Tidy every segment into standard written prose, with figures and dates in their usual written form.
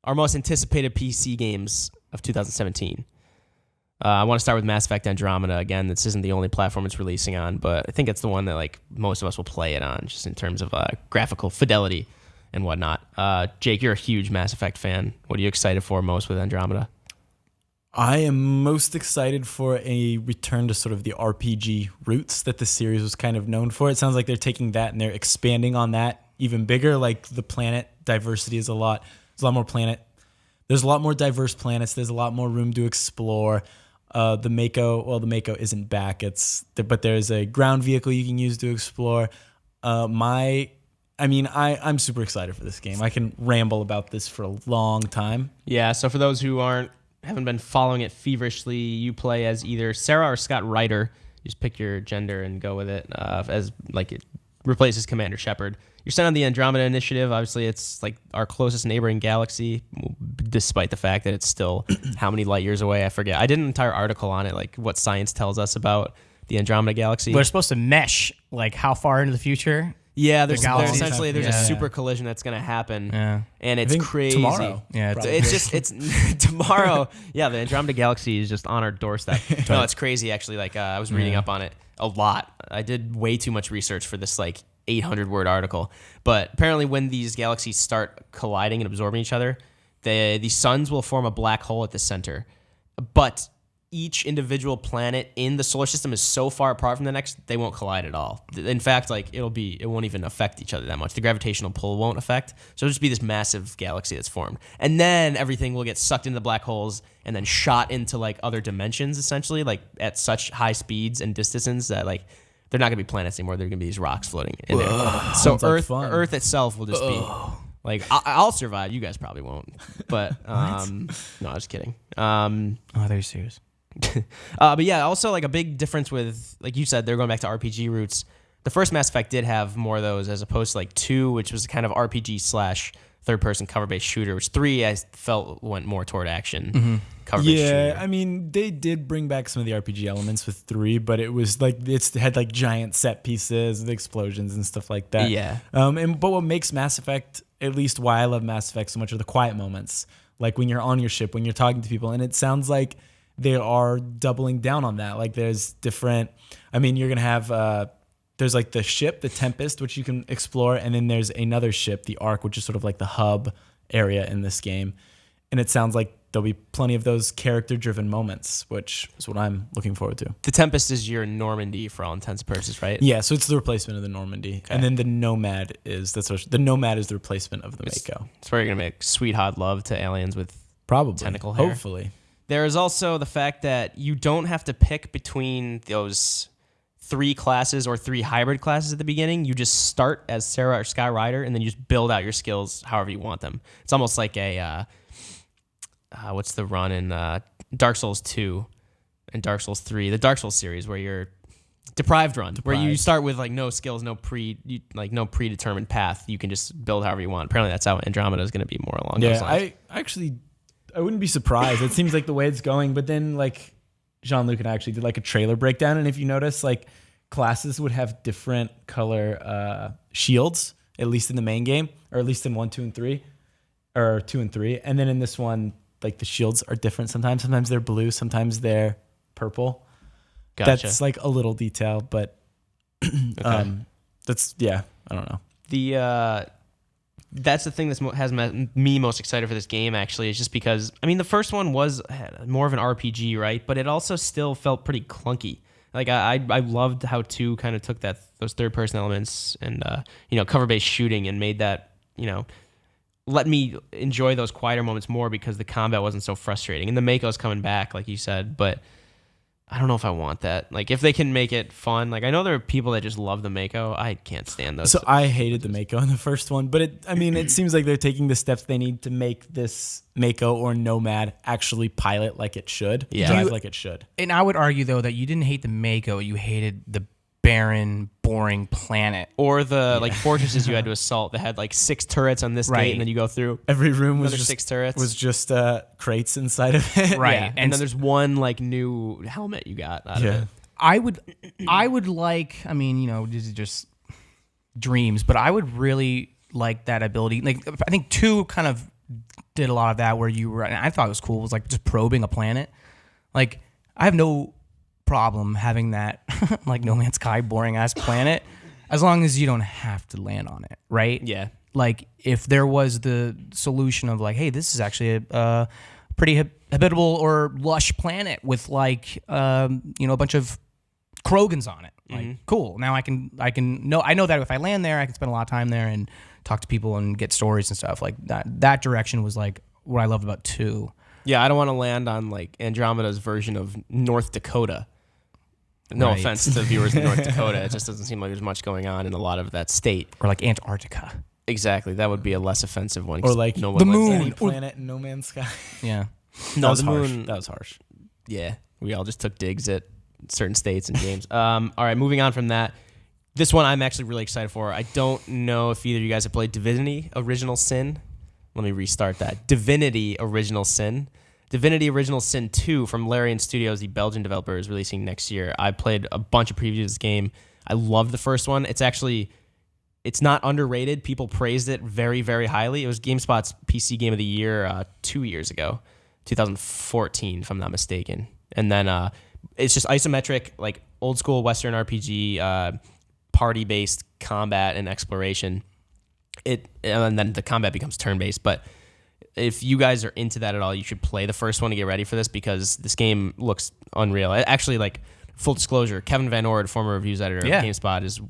our most anticipated PC games of 2017. I want to start with Mass Effect Andromeda. Again, this isn't the only platform it's releasing on, but I think it's the one that like most of us will play it on, just in terms of graphical fidelity and whatnot. Jake, you're a huge Mass Effect fan. What are you excited for most with Andromeda? I am most excited for a return to sort of the RPG roots that the series was kind of known for. It sounds like they're taking that and they're expanding on that even bigger. Like the planet diversity is there's a lot more There's a lot more diverse planets. There's a lot more room to explore. The Mako isn't back. But there's a ground vehicle you can use to explore. I'm super excited for this game. I can ramble about this for a long time. Yeah. So for those who haven't been following it feverishly, you play as either Sarah or Scott Ryder. You just pick your gender and go with it. As like it replaces Commander Shepard. You're sent on the Andromeda Initiative. Obviously, it's like our closest neighboring galaxy, despite the fact that it's still how many light years away? I forget. I did an entire article on it, like what science tells us about the Andromeda Galaxy. We're supposed to mesh, like how far into the future? Yeah, there's a super collision that's going to happen, and it's crazy. Tomorrow. Yeah, it's tomorrow. Yeah, the Andromeda Galaxy is just on our doorstep. No, it's crazy actually. Like I was reading up on it a lot. I did way too much research for this like 800-word article. But apparently, when these galaxies start colliding and absorbing each other, the suns will form a black hole at the center. But each individual planet in the solar system is so far apart from the next, they won't collide at all. In fact, like it won't even affect each other that much. The gravitational pull won't affect. So it'll just be this massive galaxy that's formed. And then everything will get sucked into the black holes and then shot into like other dimensions, essentially, like at such high speeds and distances that like they're not going to be planets anymore. They're going to be these rocks floating in there. So Earth itself will just be like, I'll survive. You guys probably won't. But no, I was kidding. They're serious. But yeah, also like a big difference with, like you said, they're going back to RPG roots. The first Mass Effect did have more of those as opposed to like 2, which was kind of RPG / third-person cover-based shooter, which 3 I felt went more toward action cover-based shooter. Yeah, I mean, they did bring back some of the RPG elements with 3, but it was like it had like giant set pieces, the explosions and stuff like that. Yeah. But what makes Mass Effect, at least why I love Mass Effect so much, are the quiet moments, like when you're on your ship, when you're talking to people, and it sounds like they are doubling down on that. Like there's different, I mean, you're going to have, there's like the ship, the Tempest, which you can explore. And then there's another ship, the Ark, which is sort of like the hub area in this game. And it sounds like there'll be plenty of those character-driven moments, which is what I'm looking forward to. The Tempest is your Normandy for all intents and purposes, right? Yeah, so it's the replacement of the Normandy. Okay. And then the Nomad is the replacement of the Mako. It's where you're going to make sweet hot love to aliens with probably tentacle hair. Hopefully. There is also the fact that you don't have to pick between those 3 classes or 3 hybrid classes at the beginning. You just start as Sarah or Scott Ryder, and then you just build out your skills however you want them. It's almost like a, what's the run in Dark Souls 2 and Dark Souls 3, the Dark Souls series, where you're deprived run, where you start with like no skills, no predetermined path. You can just build however you want. Apparently that's how Andromeda is going to be more along those lines. I wouldn't be surprised. It seems like the way it's going, but then like Jean-Luc and I actually did like a trailer breakdown, and if you notice, like classes would have different color shields, at least in the main game, or at least in 1, 2, and 3, or 2 and 3, and then in this one, like the shields are different. Sometimes they're blue, sometimes they're purple. Gotcha. That's like a little detail, but I don't know. That's the thing that has me most excited for this game, actually, is just because, I mean, the first one was more of an RPG, right? But it also still felt pretty clunky. Like, I loved how 2 kind of took those third-person elements and, cover-based shooting and made that, let me enjoy those quieter moments more because the combat wasn't so frustrating. And the Mako's coming back, like you said, but I don't know if I want that. Like, if they can make it fun, like, I know there are people that just love the Mako. I can't stand those. So I hated the Mako in the first one, but it seems like they're taking the steps they need to make this Mako or Nomad actually pilot like it should, drive like it should. And I would argue, though, that you didn't hate the Mako, you hated the barren, boring planet. Or the like fortresses you had to assault that had like 6 turrets on this gate, and then you go through. Every room was just 6 turrets. Was just crates inside of it. Right. Yeah. And then there's one like new helmet you got out of it. I would like, I mean, this is just dreams, but I would really like that ability. Like, I think 2 kind of did a lot of that where you were, and I thought it was cool, was like just probing a planet. Like, I have no problem having that like No Man's Sky boring ass planet as long as you don't have to land on it, right? Yeah. Like, if there was the solution of like, hey, this is actually a pretty habitable or lush planet with like a bunch of Krogans on it. Like, cool. Now I know that if I land there, I can spend a lot of time there and talk to people and get stories and stuff. Like that direction was like what I loved about 2. Yeah, I don't want to land on like Andromeda's version of North Dakota. No Right. offense to viewers in North Dakota. It just doesn't seem like there's much going on in a lot of that state. Or like Antarctica. Exactly. That would be a less offensive one. 'cause Or like no the one lives moon, there. any planet in No Man's Sky. Yeah. No, That was the harsh. moon. That was harsh. Yeah, we all just took digs at certain states and games. All right, moving on from that. This one I'm actually really excited for. I don't know if either of you guys have played Divinity Original Sin. Let me restart that. Divinity Original Sin. Divinity Original Sin 2 from Larian Studios, the Belgian developer, is releasing next year. I played a bunch of previews of this game. I love the first one. It's not underrated. People praised it very, very highly. It was GameSpot's PC Game of the Year 2 years ago, 2014, if I'm not mistaken. And then it's just isometric, like old school Western RPG, party-based combat and exploration. And then the combat becomes turn-based. But if you guys are into that at all, you should play the first one to get ready for this because this game looks unreal. Actually, like, full disclosure, Kevin Van Ord, former reviews editor of GameSpot, is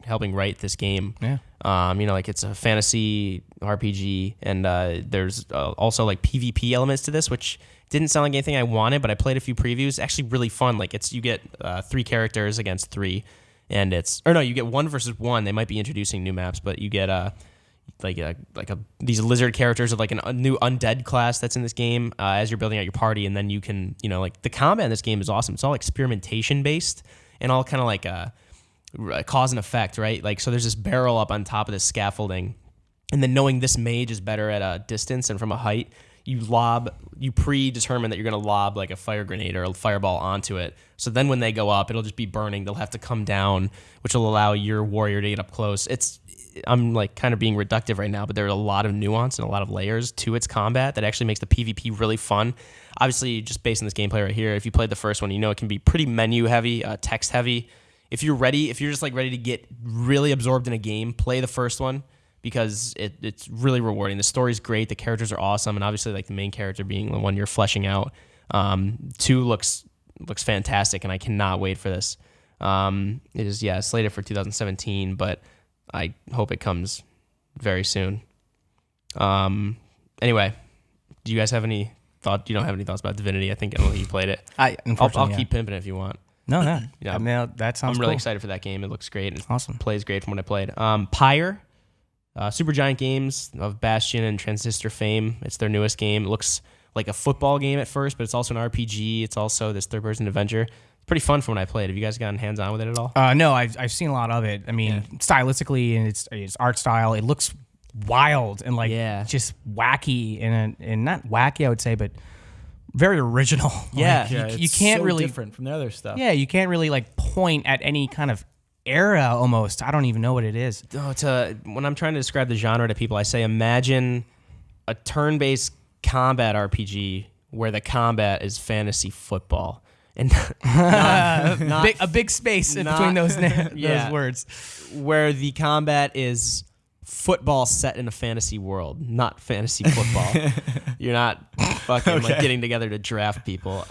helping write this game. Yeah. Like it's a fantasy RPG, and there's also like PvP elements to this, which didn't sound like anything I wanted, but I played a few previews. Actually, really fun. Like you get 3 characters against 3, and you get 1 versus 1. They might be introducing new maps, but you get these lizard characters of like a new undead class that's in this game as you're building out your party, and then you can like the combat in this game is awesome. It's all experimentation based and all kind of like cause and effect, right? Like so there's this barrel up on top of this scaffolding, and then knowing this mage is better at a distance and from a height, you predetermine that you're going to lob like a fire grenade or a fireball onto it. So then when they go up, it'll just be burning. They'll have to come down, which will allow your warrior to get up close. I'm like kind of being reductive right now, but there's a lot of nuance and a lot of layers to its combat that actually makes the PvP really fun. Obviously, just based on this gameplay right here, if you played the first one, it can be pretty menu heavy, text heavy. If you're just like ready to get really absorbed in a game, play the first one because it's really rewarding. The story's great, the characters are awesome, and obviously like the main character being the one you're fleshing out. 2 looks fantastic, and I cannot wait for this. It is slated for 2017, but I hope it comes very soon. Anyway, do you guys have any thought? You don't have any thoughts about Divinity? I don't think you played it. I'll keep pimping it if you want. No. Yeah. I mean, that sounds I'm really cool. excited for that game. It looks great. It Awesome. Plays great from what I played. Pyre, Supergiant Games of Bastion and Transistor fame. It's their newest game. It looks like a football game at first, but it's also an RPG. It's also this third-person adventure. Pretty fun from when I played. Have you guys gotten hands-on with it at all? No, I've seen a lot of it. I mean, stylistically and its art style, it looks wild and like just wacky and not wacky, I would say, but very original. Yeah, you can't so really different from the other stuff. Yeah, you can't really like point at any kind of era. Almost, I don't even know what it is. When I'm trying to describe the genre to people, I say imagine a turn-based combat RPG where the combat is fantasy football. And a big space in between those words. Where the combat is football set in a fantasy world, not fantasy football. You're not fucking like getting together to draft people.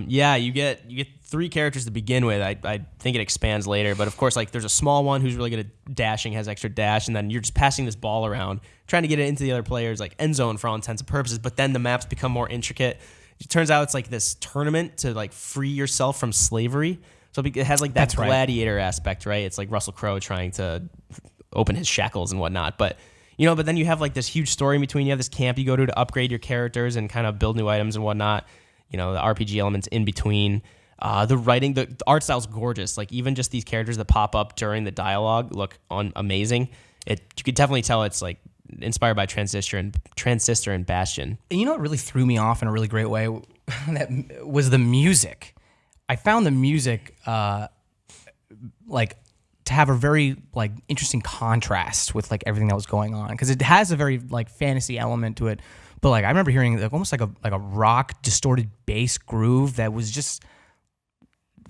You get 3 characters to begin with. I think it expands later, but of course, like there's a small one who's really good at dashing, has extra dash, and then you're just passing this ball around, trying to get it into the other players, like end zone for all intents and purposes. But then the maps become more intricate. It turns out it's like this tournament to like free yourself from slavery. So it has like that gladiator aspect, right? It's like Russell Crowe trying to open his shackles and whatnot. But then you have like this huge story in between. You have this camp you go to upgrade your characters and kind of build new items and whatnot. The RPG elements in between. The writing, the art style's gorgeous. Like even just these characters that pop up during the dialogue look amazing. You could definitely tell it's like inspired by Transistor and Bastion. And you know what really threw me off in a really great way? That was the music. I found the music like to have a very like interesting contrast with like everything that was going on, because it has a very like fantasy element to it, But like I remember hearing like almost like a rock distorted bass groove that was just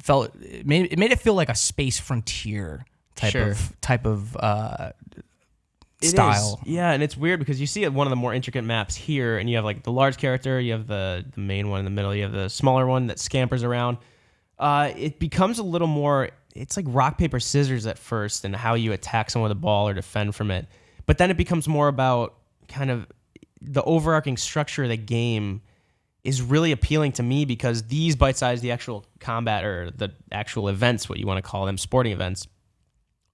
it made it feel like a Space Frontier type of style. Yeah, and it's weird because you see one of the more intricate maps here, and you have like the large character, you have the main one in the middle, you have the smaller one that scampers around. It becomes a little more, it's like rock, paper, scissors at first and how you attack someone with a ball or defend from it. But then it becomes more about kind of the overarching structure of the game is really appealing to me because these bite-sized, the actual combat or the actual events, what you want to call them, sporting events,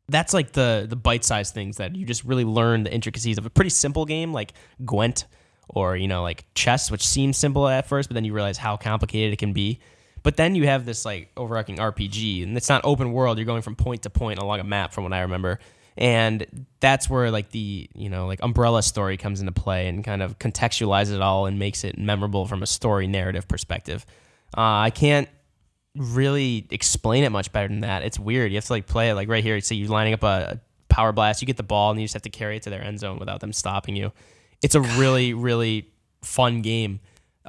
that's like the bite-sized things that you just really learn the intricacies of a pretty simple game like Gwent or, like chess, which seems simple at first, but then you realize how complicated it can be. But then you have this like overarching RPG, and it's not open world. You're going from point to point along a map from what I remember. And that's where like the, like Umbrella story comes into play and kind of contextualizes it all and makes it memorable from a story narrative perspective. I can't really explain it much better than that. It's weird. You have to like play it like right here. So you're lining up a power blast. You get the ball and you just have to carry it to their end zone without them stopping you. It's a really, really fun game.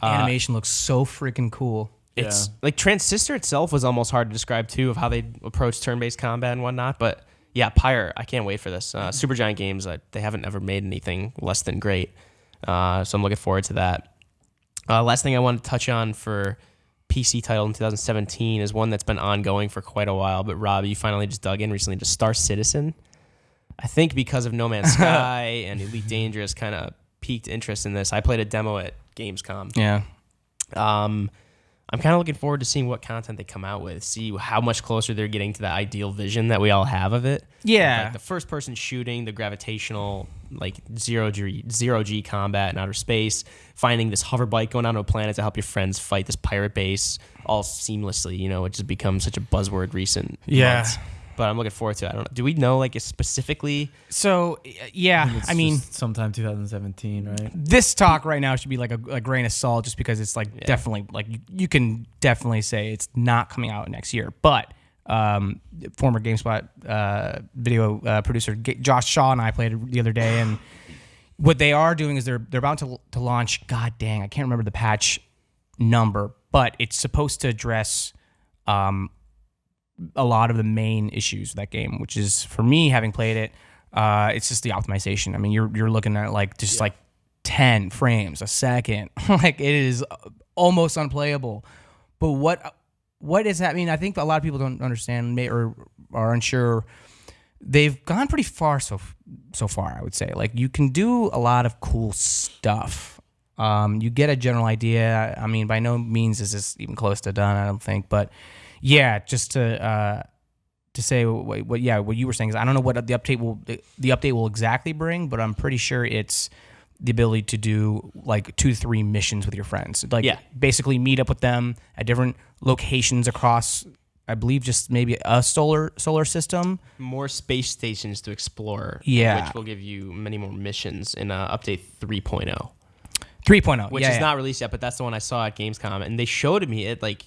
Animation looks so freaking cool. It's like Transistor itself was almost hard to describe too of how they approach turn-based combat and whatnot. But yeah, Pyre, I can't wait for this. Supergiant Games, they haven't ever made anything less than great. So I'm looking forward to that. Last thing I want to touch on for PC title in 2017 is one that's been ongoing for quite a while. But Rob, you finally just dug in recently to Star Citizen. I think because of No Man's Sky and Elite Dangerous kind of piqued interest in this. I played a demo at Gamescom. Yeah. I'm kind of looking forward to seeing what content they come out with, see how much closer they're getting to the ideal vision that we all have of it. Yeah. Like the first person shooting, the gravitational, like zero G combat in outer space, finding this hover bike going onto a planet to help your friends fight this pirate base all seamlessly, it just becomes such a buzzword recent months. But I'm looking forward to it. I don't know. Do we know like specifically? So yeah, I mean, sometime 2017, right? This talk right now should be like a grain of salt, just because it's like definitely like you can definitely say it's not coming out next year. But former GameSpot video producer Josh Shaw and I played it the other day, and what they are doing is they're about to launch. God dang, I can't remember the patch number, but it's supposed to address a lot of the main issues of that game, which is, for me, having played it, it's just the optimization. I mean, you're looking at like just like 10 frames a second. Like it is almost unplayable. But what is that? I mean, I think a lot of people don't understand or are unsure. They've gone pretty far so far, I would say. Like you can do a lot of cool stuff. You get a general idea. I mean, by no means is this even close to done, I don't think, but yeah, just to say what you were saying is I don't know what the update will exactly bring, but I'm pretty sure it's the ability to do like 2 to 3 missions with your friends. Like basically meet up with them at different locations across, I believe, just maybe a solar system. More space stations to explore, which will give you many more missions in update 3.0. 3.0, which is not released yet, but that's the one I saw at Gamescom, and they showed me it like.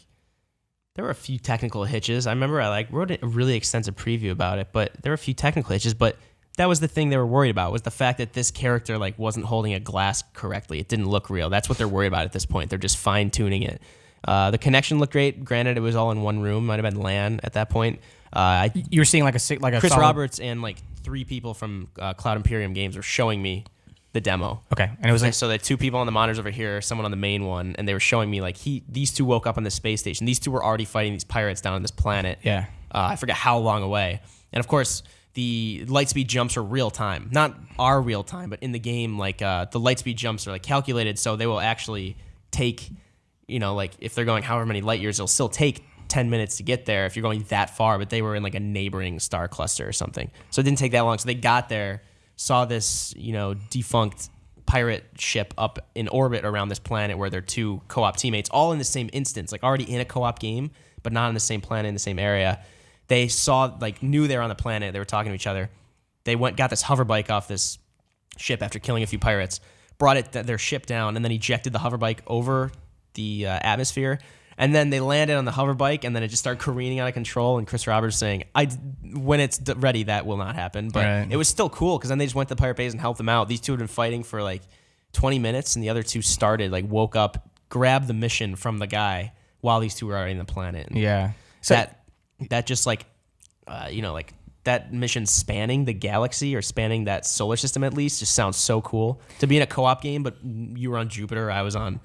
There were a few technical hitches. I remember I wrote a really extensive preview about it, but there were a few technical hitches. But that was the thing they were worried about, was the fact that this character like wasn't holding a glass correctly. It didn't look real. That's what they're worried about at this point. They're just fine tuning it. The connection looked great. Granted, it was all in one room. Might have been LAN at that point. You were seeing like a Chris Roberts and like 3 people from Cloud Imperium Games were showing me the demo. Okay. And it was like, so the 2 people on the monitors over here, someone on the main one, and they were showing me like these 2 woke up on the space station. These 2 were already fighting these pirates down on this planet. Yeah. I forget how long away. And of course, the light speed jumps are real time. Not our real time, but in the game, like the light speed jumps are like calculated, so they will actually take, like if they're going however many light years, it'll still take 10 minutes to get there if you're going that far, but they were in like a neighboring star cluster or something. So it didn't take that long. So they got there, saw this, defunct pirate ship up in orbit around this planet where they're 2 co-op teammates, all in the same instance, like already in a co-op game, but not in the same planet, in the same area. They saw, like, knew they were on the planet. They were talking to each other. They got this hover bike off this ship after killing a few pirates, brought their ship down, and then ejected the hover bike over the atmosphere. And then they landed on the hover bike, and then it just started careening out of control. And Chris Roberts saying, when it's ready, that will not happen. But It was still cool, because then they just went to the pirate base and helped them out. These 2 had been fighting for like 20 minutes, and the other two started, like woke up, grabbed the mission from the guy while these two were already in the planet. And Yeah. So that just like, like that mission spanning the galaxy or spanning that solar system at least just sounds so cool to be in a co-op game. But you were on Jupiter, I was on,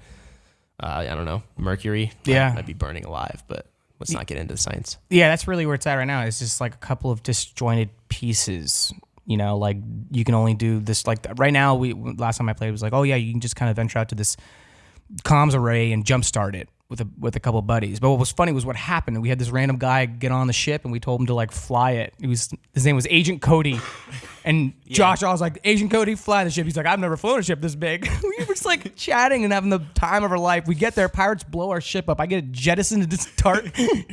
I don't know, Mercury. Yeah. I'd be burning alive, but let's not get into the science. Yeah, that's really where it's at right now. It's just like a couple of disjointed pieces. Like you can only do this. Like right now, last time I played was like, oh yeah, you can just kind of venture out to this comms array and jumpstart it with a couple of buddies. But what was funny was what happened. We had this random guy get on the ship, and we told him to like fly it. His name was Agent Cody, and Josh, I was like, Agent Cody, fly the ship. He's like, I've never flown a ship this big. We were just like chatting and having the time of our life. We get there, pirates blow our ship up. I get jettisoned into this dark,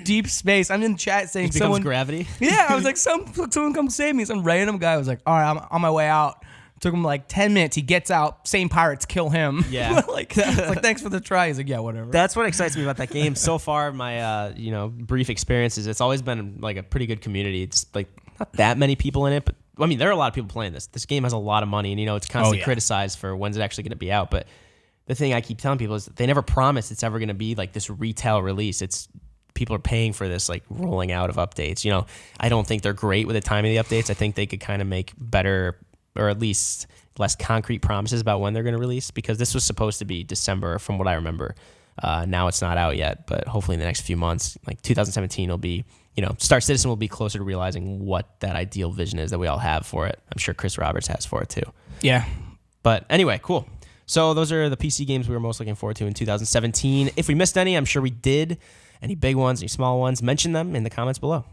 deep space. I'm in chat saying, It becomes gravity. Yeah, I was like, someone come save me. Some random guy was like, all right, I'm on my way out. Took him like 10 minutes. He gets out. Same pirates kill him. Yeah. like thanks for the try. He's like, yeah, whatever. That's what excites me about that game. So far, my brief experiences, it's always been like a pretty good community. It's like not that many people in it, but I mean, there are a lot of people playing this. This game has a lot of money, and it's constantly criticized for when's it actually going to be out. But the thing I keep telling people is that they never promise it's ever going to be like this retail release. It's people are paying for this like rolling out of updates. I don't think they're great with the timing of the updates. I think they could kind of make better, or at least less concrete promises about when they're going to release, because this was supposed to be December from what I remember. Now it's not out yet, but hopefully in the next few months, like 2017 will be, Star Citizen will be closer to realizing what that ideal vision is that we all have for it. I'm sure Chris Roberts has for it too. Yeah. But anyway, cool. So those are the PC games we were most looking forward to in 2017. If we missed any, I'm sure we did. Any big ones, any small ones, mention them in the comments below.